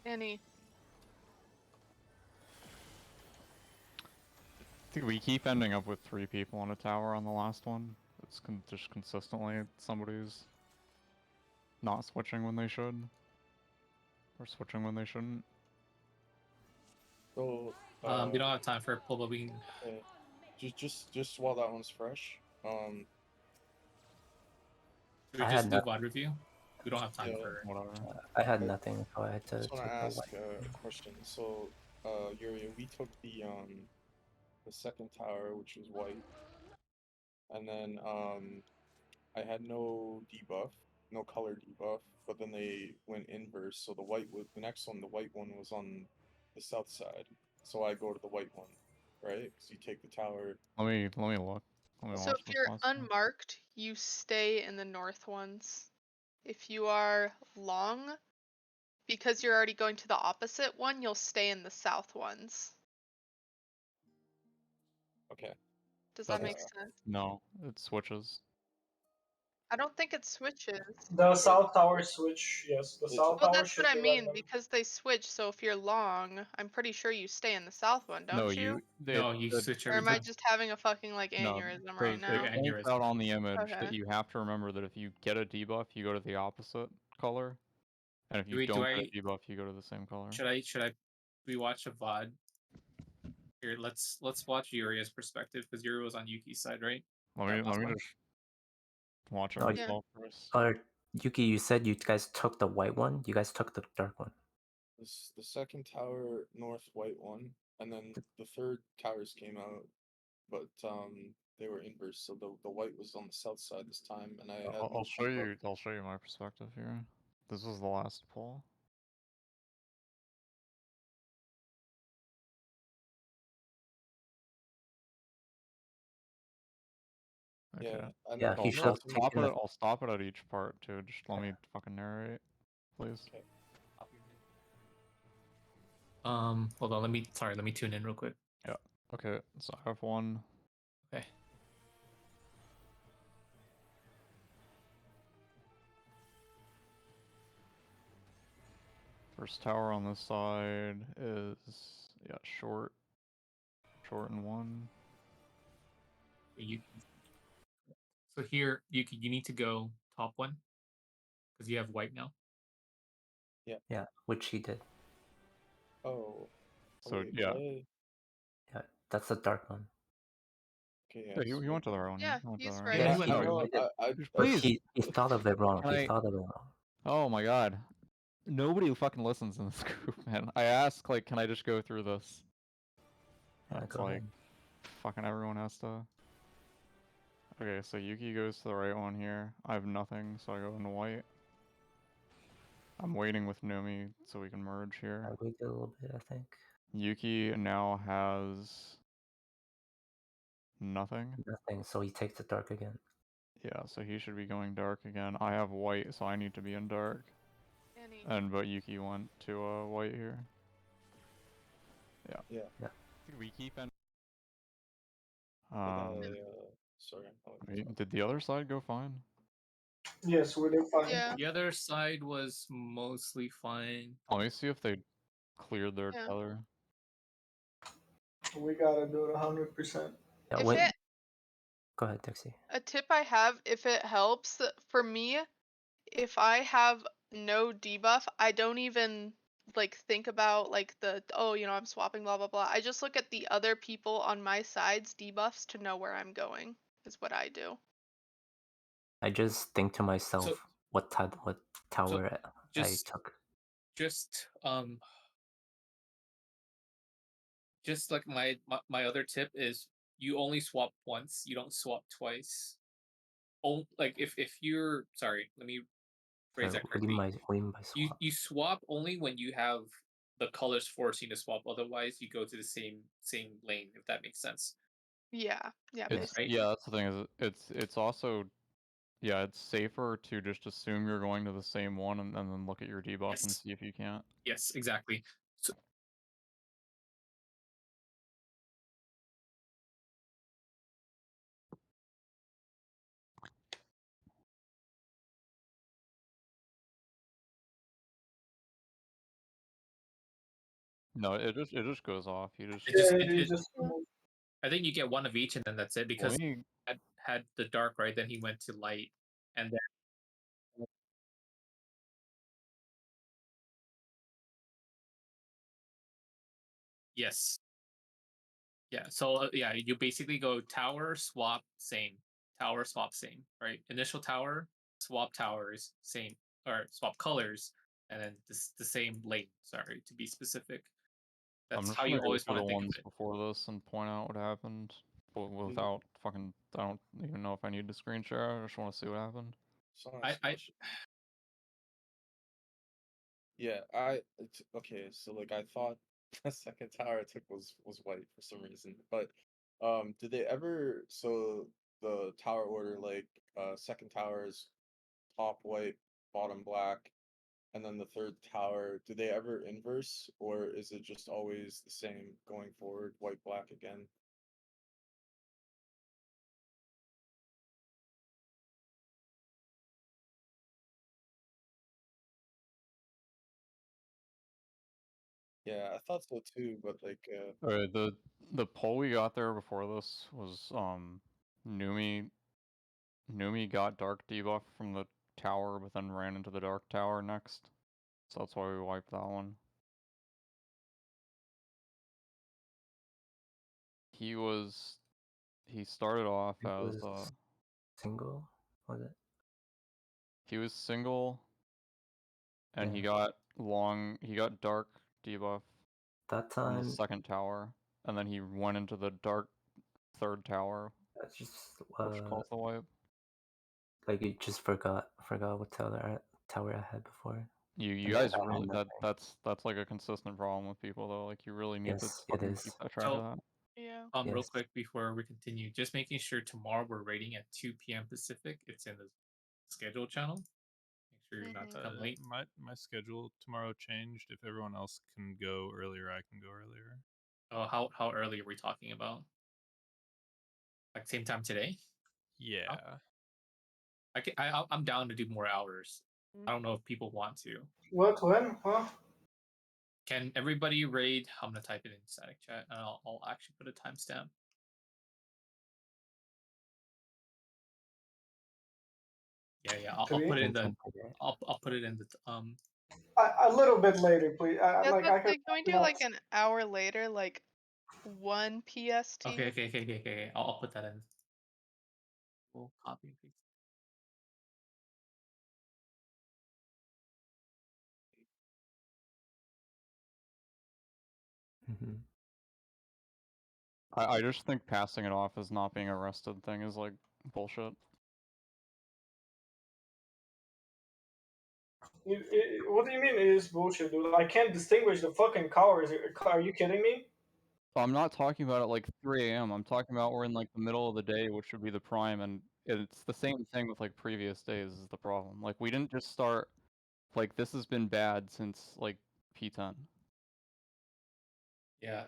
Annie. I think we keep ending up with 3 people on a tower on the last one. It's just consistently somebody's not switching when they should. Or switching when they shouldn't. So, we don't have time for a pull, but we can... just while that one's fresh, Should we just do VOD review? We don't have time for whatever. I had nothing, so I had to I just want take to the ask white. a question. So, Yuri, we took the second tower, which was white, and then I had no debuff, no color debuff, but then they went inverse. So the next one, the white one was on the south side. So I go to the white one, right? Because you take the tower. Let me look. Let me So watch if this you're last one. unmarked, you stay in the north ones. If you are long, because you're already going to the opposite one, you'll stay in the south ones. Okay. Does that Doesn't- make sense? No, it switches. I don't think it switches. The south tower switch, yes. The south Well, tower that's should what I be mean, random. because they switch, so if you're long, I'm pretty sure you stay in the south one, don't No, you? you switch Or every am I time. just having a fucking like No, aneurysm they right now? points out on the image Okay. that you have to remember that if you get a debuff, you go to the opposite color, and if you Wait, don't get a debuff, you go to the same color. Should I rewatch a VOD? Here, let's watch Yuri's perspective because Yuri was on Yuki's side, right? Let me just watch it Oh, myself first. Or Yuki, you said you guys took the white one. You guys took the dark one. The second tower, north white one, and then the third towers came out, but they were inverse. So the white was on the south side this time, and I had. I'll show you. I'll show you my perspective here. This is the last pull. Okay. Yeah, he should have taken the... I'll stop it at each part too. Just let me fucking narrate, please. Okay. Hold on. Let me tune in real quick. Yeah. Okay. So I have one. Okay. First tower on this side is short and 1. So here, Yuki, you need to go top one because you have white now. Yeah, which he did. Oh. So wait, yeah. Yeah, that's the dark one. Okay. Yeah, he went to the right one. Yeah, he he's went right. Yeah, Please. He thought of it wrong. He thought of it wrong. Oh my god. Nobody who fucking listens in this group, man. I ask, like, can I just go through this? It's like, fucking everyone has to. Okay, so Yuki goes to the right one here. I have nothing, so I go into white. I'm waiting with Nomi so we can merge here. I waited a little bit, I think. Yuki now has nothing. Nothing, so he takes the dark again. Yeah, so he should be going dark again. I have white, so I need to be in dark. But Yuki went to white here. Yeah. We keep in. Sorry. Did the other side go fine? Yes, we did fine. Yeah. The other side was mostly fine. Let me see if they cleared their tether. We gotta do it 100%. Yeah, Go ahead, Dixie. A tip I have, if it helps, for me, if I have no debuff, I don't even like think about like I'm swapping blah blah blah. I just look at the other people on my side's debuffs to know where I'm going. Is what I do. I just think to myself what tower I took. Just like my other tip is you only swap once, you don't swap twice. Like if you're sorry, let me phrase that correctly. What do you mean by swap? You swap only when you have the colors forcing to swap. Otherwise, you go to the same lane. If that makes sense. Yeah. Right? Yeah, that's the thing. It's also it's safer to just assume you're going to the same one and then look at your debuff and see if you can't. Yes, exactly. No, it just goes off. You just. It just you just I think you get one of each and then that's it because Well, you- had the dark, right? Then he went to light, and then yes, yeah. So yeah, you basically go tower swap same, tower swap same, right? Initial tower swap towers same, or swap colors, and then the same lane. Sorry, to be specific. I'm That's just how you gonna go always through want the to think of ones it. before this and point out what happened, but without fucking. I don't even know if I need to screen share. I just want to see what happened. I Yeah, okay, so like I thought the second tower I took was white for some reason. But did they ever, so the tower order, like second tower is top white, bottom black, and then the third tower, do they ever inverse, or is it just always the same going forward, white, black again? Yeah, I thought so too, but like Alright, the poll we got there before this was Numi got dark debuff from the tower, but then ran into the dark tower next. So that's why we wiped that one. He started off It as was single, was it? he was single, and he Yeah. got dark debuff That from the time, second tower, and then he went into the dark third tower, I just which caused the wipe. like you just forgot what tower I had before. You And guys then I had really nothing. that's like a consistent problem with people though. Like you really need to Yes, it fucking is. keep that track so of that. Yeah. real Yes. quick before we continue, just making sure tomorrow we're rating at 2 p.m. Pacific. It's in the schedule channel. Make sure you're not to come late. My schedule tomorrow changed. If everyone else can go earlier, I can go earlier. Oh, how early are we talking about? Like same time today? Yeah. I'm down to do more hours. I don't know if people want to. what when? Huh? Can everybody raid? I'm gonna type it in static chat, and I'll actually put a timestamp. Yeah. I'll put it in the. I'll put it in the A little bit later, please. Yeah, Like so I could can we do not. like an hour later, like 1 PST? Okay. I'll put that in. We'll copy and paste. Mm-hmm. I just think passing it off as not being arrested thing is like bullshit. What do you mean it is bullshit, dude? I can't distinguish the fucking colors. Are you kidding me? I'm not talking about it like 3 a.m. I'm talking about we're in like the middle of the day, which would be the prime, and it's the same thing with like previous days is the problem. Like we didn't just start like this has been bad since like P10. Yeah.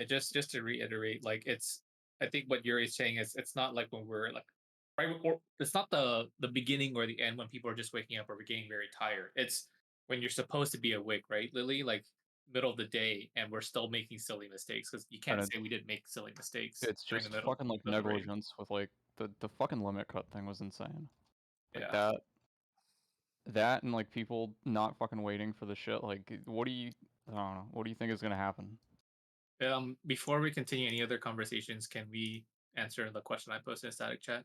Just to reiterate, like it's. I think what Yuri's saying is it's not like when we're like, right, or it's not the beginning or the end when people are just waking up or we're getting very tired. It's when you're supposed to be awake, right, Lily? Like middle of the day, and we're still making silly mistakes because you And can't say we didn't make silly mistakes it's during the just middle fucking like of the raid. negligence with like the fucking limit cut thing was insane. Like Yeah. that and like people not fucking waiting for the shit. Like what do you I don't know. What do you think is gonna happen? Before we continue any other conversations, can we answer the question I posted in static chat?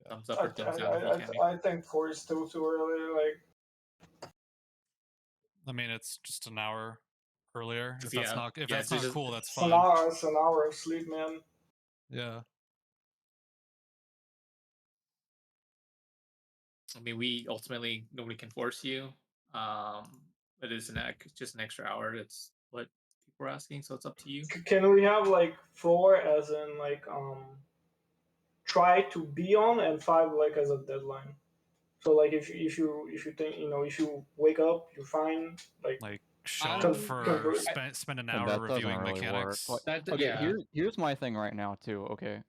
Thumbs up or thumbs down if you can. I think 4 is still too early. Like, I mean, it's just an hour earlier. If Yeah, that's not cool, that's it's fine. it's an hour of sleep, man. Yeah. I mean, we ultimately nobody can force you. It is just an extra hour. It's what people are asking, so it's up to you. Can we have like 4 as in like try to be on, and 5 like as a deadline? So like if you think, you know, if you wake up you're fine, like show I up don't- for I- spend an And hour that doesn't reviewing really mechanics. work. Like, That okay, yeah. here's my thing right now too. Okay,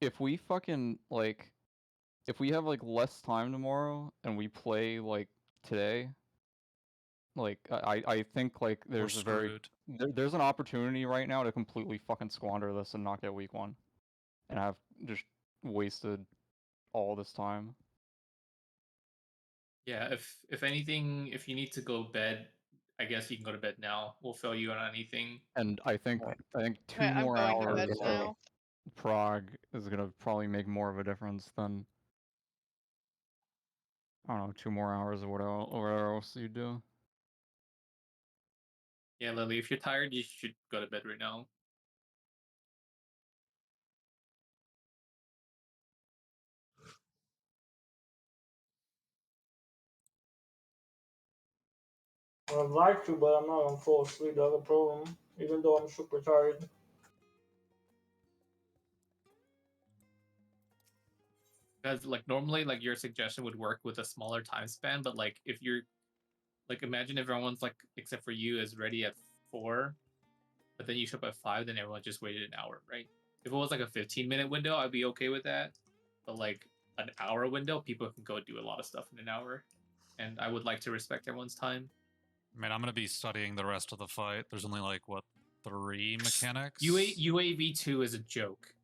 if we fucking like, if we have like less time tomorrow and we play like today, Like I think like We're there's a very screwed. there's an opportunity right now to completely fucking squander this and not get week 1, and I've just wasted all this time. Yeah, if anything, if you need to go bed, I guess you can go to bed now. We'll fill you in on anything. And I think Right. 2 Alright, I'm more going to Have a bed hours good day. of now. Prog is gonna probably make more of a difference than, I don't know, 2 more hours of whatever else you do. Yeah, Lily, if you're tired, you should go to bed right now. I'd like to, but I'm not on full sleep. That's a problem. Even though I'm super tired. Because like normally, like your suggestion would work with a smaller time span, but like if you're like imagine if everyone's like except for you is ready at 4, but then you show up at 5, then everyone just waited an hour, right? If it was like a 15-minute window, I'd be okay with that. But like an hour window, people can go do a lot of stuff in an hour, and I would like to respect everyone's time. I mean, I'm gonna be studying the rest of the fight. There's only like what 3 mechanics. UAV2 is a joke.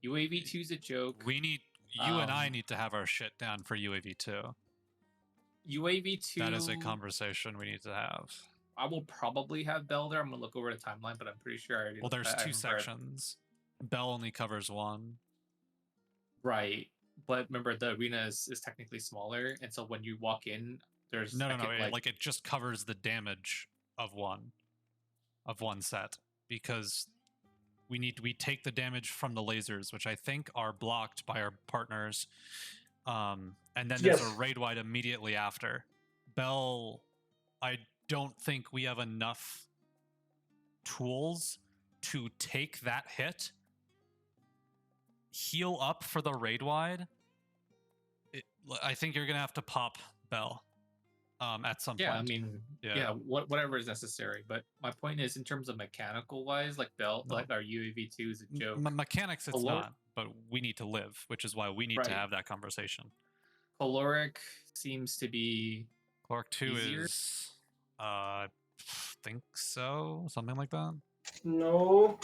UAV2 is a joke. We need you and I need to have our shit down for UAV2. UAV2. That is a conversation we need to have. I will probably have Bell there. I'm gonna look over the timeline, but I'm pretty sure I already. Well, there's I 2 sections. Bell only covers 1. Right, but remember the arena is technically smaller, and so when you walk in, there's No. Like it just covers the damage of one set, because we take the damage from the lasers, which I think are blocked by our partners, and then there's a raid wide immediately after. Bell, I don't think we have enough tools to take that hit, heal up for the raid wide. I think you're gonna have to pop Bell at some point. I mean, whatever is necessary. But my point is, in terms of mechanical wise, like Bell, like our UAV2 is a joke. Mechanics, it's not, but we need to live, which is why we need to have that conversation. Caloric seems to be Caloric 2 easier. is, I think so, something like that. No,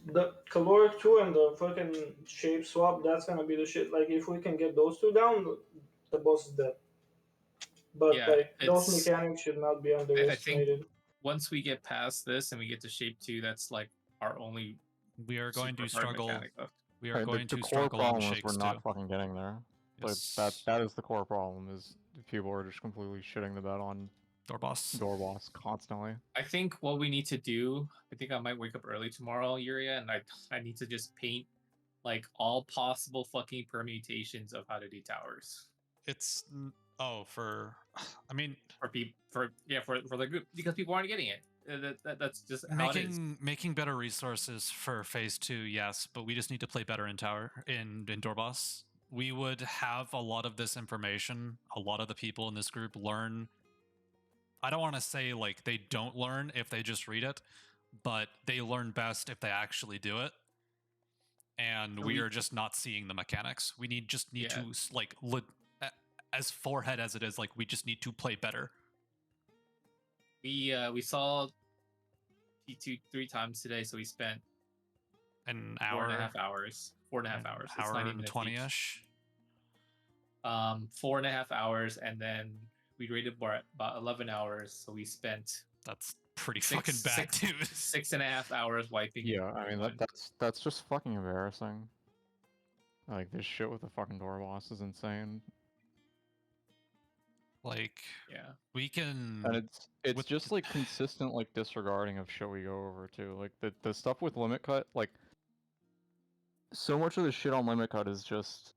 the caloric 2 and the fucking shape swap, that's gonna be the shit. Like, if we can get those 2 down, the boss is dead. But like those mechanics should not be underestimated. I think once we get past this and we get to shape 2, that's like our only. We are going to struggle. We are going to struggle on shapes too. The core problem is we're not fucking getting there. Yes. Like that is the core problem, is people are just completely shitting the bed on Door boss constantly. I think what we need to do, I think I might wake up early tomorrow, Yuria, and I need to just paint like all possible fucking permutations of how to do towers. It's for the group, because people aren't getting it. That's just how it is. Making better resources for phase 2, yes, but we just need to play better in tower in door boss. We would have a lot of this information. A lot of the people in this group learn. I don't want to say like they don't learn if they just read it, but they learn best if they actually do it. And we are just not seeing the mechanics. We need to like as forehead as it is, like we just need to play better. We saw P2 3 times today, so we spent an hour, 4.5 hours. 4.5 hours. Hour 20-ish. 4.5 hours, and then we rated about 11 hours, so we spent. That's pretty fucking bad, dude. 6.5 hours wiping. Yeah, I mean that's just fucking embarrassing. Like, this shit with the fucking door boss is insane. Like, yeah, we can, and it's just like consistent like disregarding of shit we go over too. Like the stuff with limit cut, like so much of the shit on limit cut is just,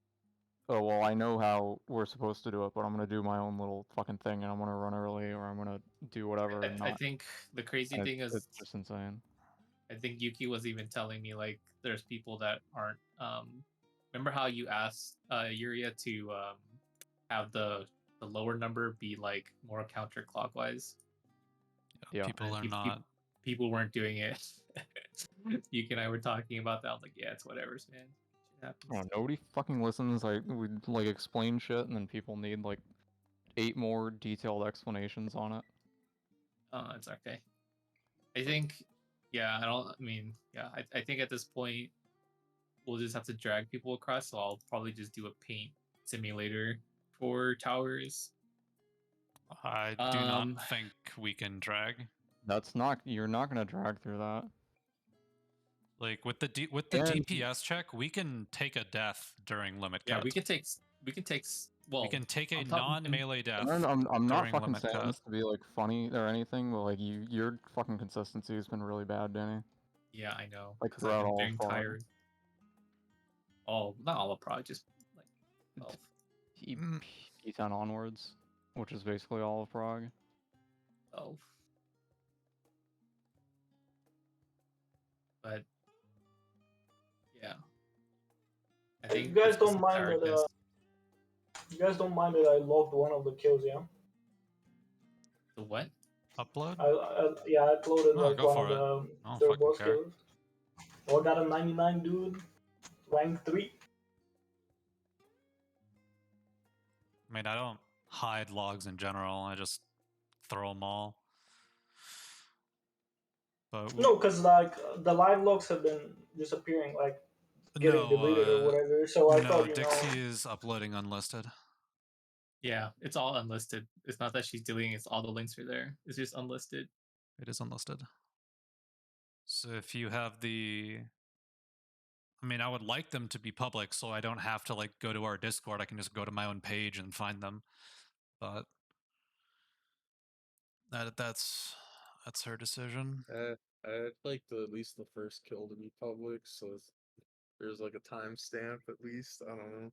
oh well, I know how we're supposed to do it, but I'm gonna do my own little fucking thing, and I'm gonna run early, or I'm gonna do whatever. I think the crazy thing is it's just insane. I think Yuki was even telling me like there's people that aren't. Remember how you asked Yuria to have the lower number be like more counterclockwise? Yeah, people are not. People weren't doing it. Yuki and I were talking about that. I was like, yeah, it's whatever's, man. Shit happens. Nobody fucking listens. Like, we like explain shit, and then people need like 8 more detailed explanations on it. It's okay. I think, yeah, I think at this point we'll just have to drag people across. So I'll probably just do a paint simulator for towers. I do not think we can drag. You're not gonna drag through that. Like with the DPS check, we can take a death during limit cut. Yeah, we can take. Well, we can take a non-melee death. I'm not during fucking limit saying cut. this to be like funny or anything, but like your fucking consistency has been really bad, Danny. Yeah, I know. Like Because I've throughout been all getting of Prog. tired. Oh, not all of Prog, just like 12. P10 onwards, which is basically all of Prog. 12. But yeah, I think you guys it's just don't mind that. tiredness. You guys don't mind that I logged one of the kills, yeah? The what? Upload? Yeah, I uploaded Oh, like go one for of it. the I don't third fucking boss care. kills. Oh, I got a 99 dude, rank 3. I mean, I don't hide logs in general. I just throw them all. But No, because like the live logs have been disappearing, like getting deleted or whatever. So I thought, Dixie is uploading unlisted. Yeah, it's all unlisted. It's not that she's deleting; it's all the links are there. It's just unlisted. It is unlisted. So if you have the, I mean, I would like them to be public, so I don't have to like go to our Discord. I can just go to my own page and find them. But that's her decision. I'd like at least the first kill to be public, so there's like a timestamp at least. I don't know.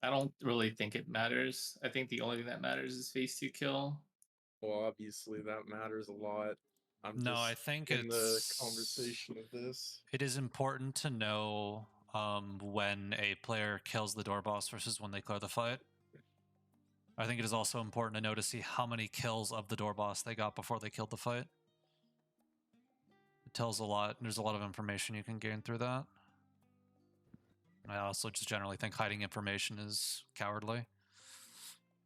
I don't really think it matters. I think the only thing that matters is phase 2 kill. Well, obviously that matters a lot. I think in it's the conversation of this. It is important to know when a player kills the door boss versus when they clear the fight. I think it is also important to know to see how many kills of the door boss they got before they killed the fight. It tells a lot. There's a lot of information you can gain through that. I also just generally think hiding information is cowardly,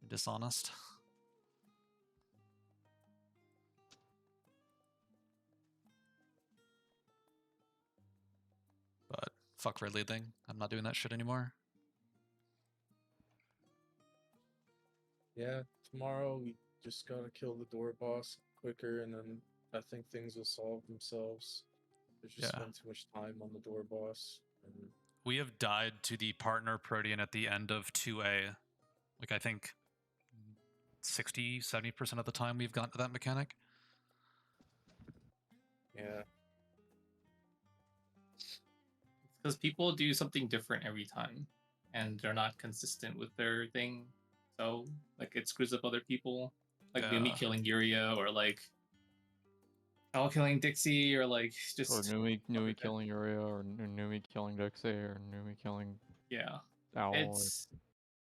dishonest. But fuck red leading. I'm not doing that shit anymore. Yeah, tomorrow we just gotta kill the door boss quicker, and then I think things will solve themselves. There's just spent too much time on the door boss. And we have died to the partner Protean at the end of 2A. Like, I think 60-70% of the time we've gotten to that mechanic. Yeah. Because people do something different every time, and they're not consistent with their thing. So, like, it screws up other people. Like Numi killing Yuria, or like Al killing Dixie, or like just or Numi killing Yuria, or Numi killing Dixie, or Numi killing Owl.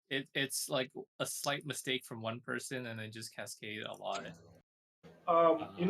It's like a slight mistake from one person, and then just cascade a lot. You